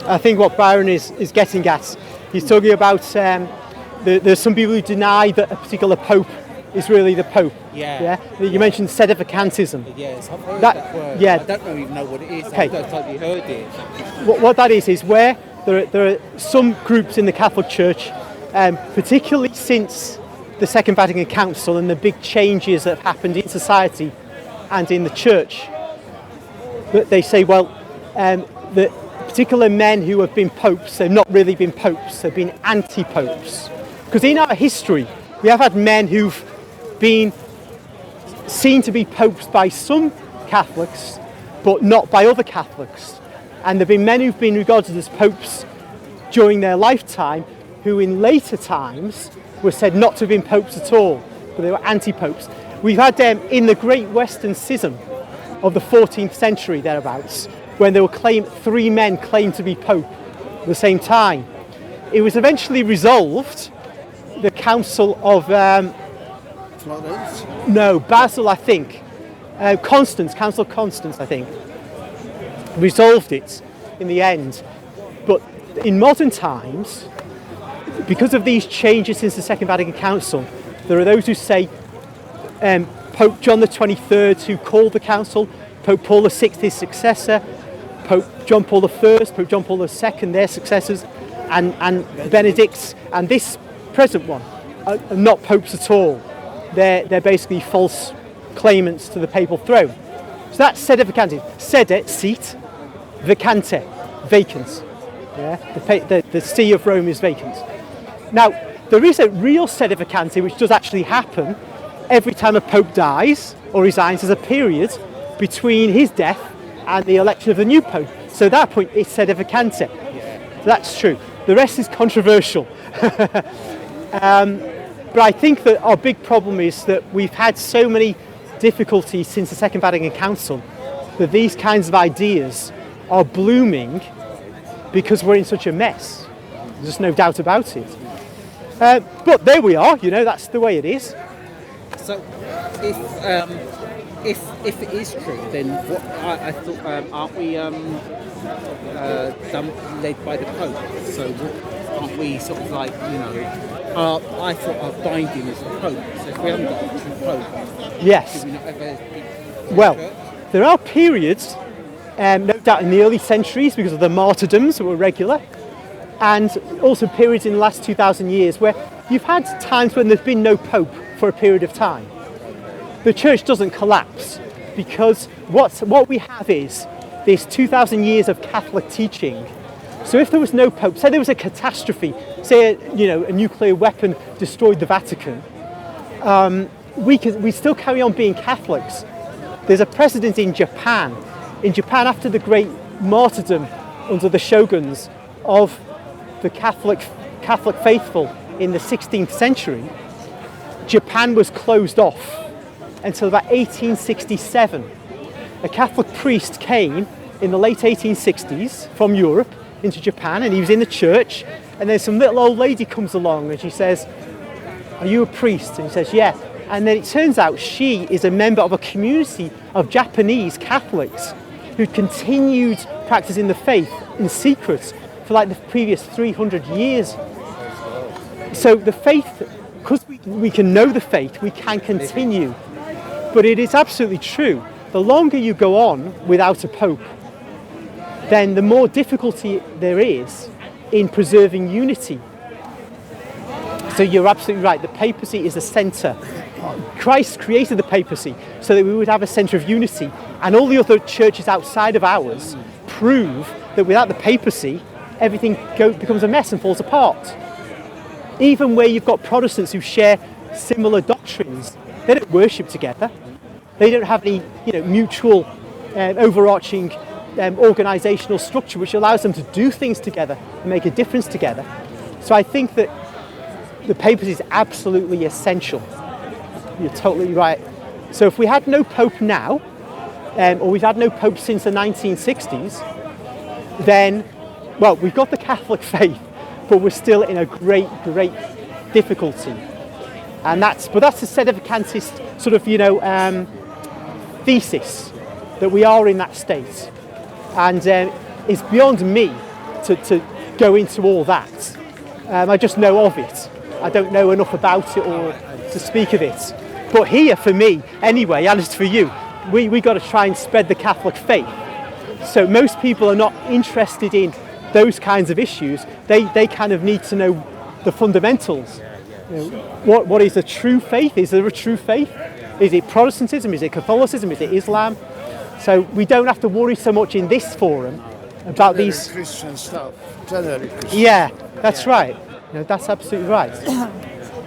I think what Byron is getting at, he's talking about there's some people who deny that a particular pope is really the pope. Yeah. You mentioned Sedevacantism. Yes, I've heard that word. Yeah. I don't even know what it is. Okay. I've totally heard it. What that is where there are some groups in the Catholic Church, particularly since the Second Vatican Council and the big changes that have happened in society and in the Church, that they say, well, that particular men who have been popes, they've not really been popes, they've been anti-popes. Because in our history, we have had men who've been seen to be popes by some Catholics, but not by other Catholics. And there have been men who've been regarded as popes during their lifetime, who in later times were said not to have been popes at all, but they were anti-popes. We've had in the Great Western Schism of the 14th century, thereabouts, when there were three men claimed to be pope at the same time. It was eventually resolved. The Council of Florence? No, Basel, I think. Council of Constance, I think, resolved it in the end. But in modern times, because of these changes since the Second Vatican Council, there are those who say Pope John the 23rd, who called the council, Pope Paul VI, his successor, Pope John Paul I, Pope John Paul II, their successors, and Benedict's, and this present one are not popes at all. They're basically false claimants to the papal throne. So that's Sedevacantism. Sede, seat, vacante, vacant. Yeah? The see of Rome is vacant. Now, there is a real Sedevacanti which does actually happen every time a pope dies or resigns. There's a period between his death and the election of the new pope. So at that point, it's Sedevacante. So that's true. The rest is controversial. But I think that our big problem is that we've had so many difficulties since the Second Vatican Council that these kinds of ideas are blooming because we're in such a mess. There's no doubt about it. But there we are, that's the way it is. So, if it is true, then what I thought, aren't we led by the Pope? So aren't we sort of like, I thought our binding is the Pope. So if we haven't got a true Pope, yes. do we not ever be well, church? There are periods, no doubt in the early centuries because of the martyrdoms that were regular, and also periods in the last 2,000 years where you've had times when there's been no Pope for a period of time. The church doesn't collapse because what we have is this 2,000 years of Catholic teaching. So if there was no Pope, say there was a catastrophe, say a nuclear weapon destroyed the Vatican, we still carry on being Catholics. There's a precedent in Japan. In Japan, after the great martyrdom under the shoguns of the Catholic faithful in the 16th century, Japan was closed off until about 1867. A Catholic priest came in the late 1860s from Europe into Japan, and he was in the church, and then some little old lady comes along and she says, "Are you a priest?" And he says, "Yeah." And then it turns out she is a member of a community of Japanese Catholics who continued practicing the faith in secret for like the previous 300 years. So the faith, because we can know the faith, we can continue. But it is absolutely true. The longer you go on without a pope, then the more difficulty there is in preserving unity. So you're absolutely right. The papacy is a centre. Christ created the papacy so that we would have a centre of unity, and all the other churches outside of ours prove that without the papacy, everything becomes a mess and falls apart. Even where you've got Protestants who share similar doctrines, they don't worship together. They don't have any, mutual, overarching organisational structure which allows them to do things together and make a difference together. So I think that the papacy is absolutely essential. You're totally right. So if we had no pope now, or we've had no pope since the 1960s, then, well, we've got the Catholic faith, but we're still in a great, great difficulty. And that's the Sedevacantist sort of, thesis that we are in that state. And it's beyond me to go into all that. I just know of it. I don't know enough about it or to speak of it. But here, for me, anyway, and as for you, we got to try and spread the Catholic faith. So most people are not interested in those kinds of issues. They kind of need to know the fundamentals. You know, what is a true faith? Is there a true faith? Is it Protestantism? Is it Catholicism? Is it Islam? So we don't have to worry so much in this forum about these Christian stuff. Generally Christian. Yeah, that's right. You know, that's absolutely right.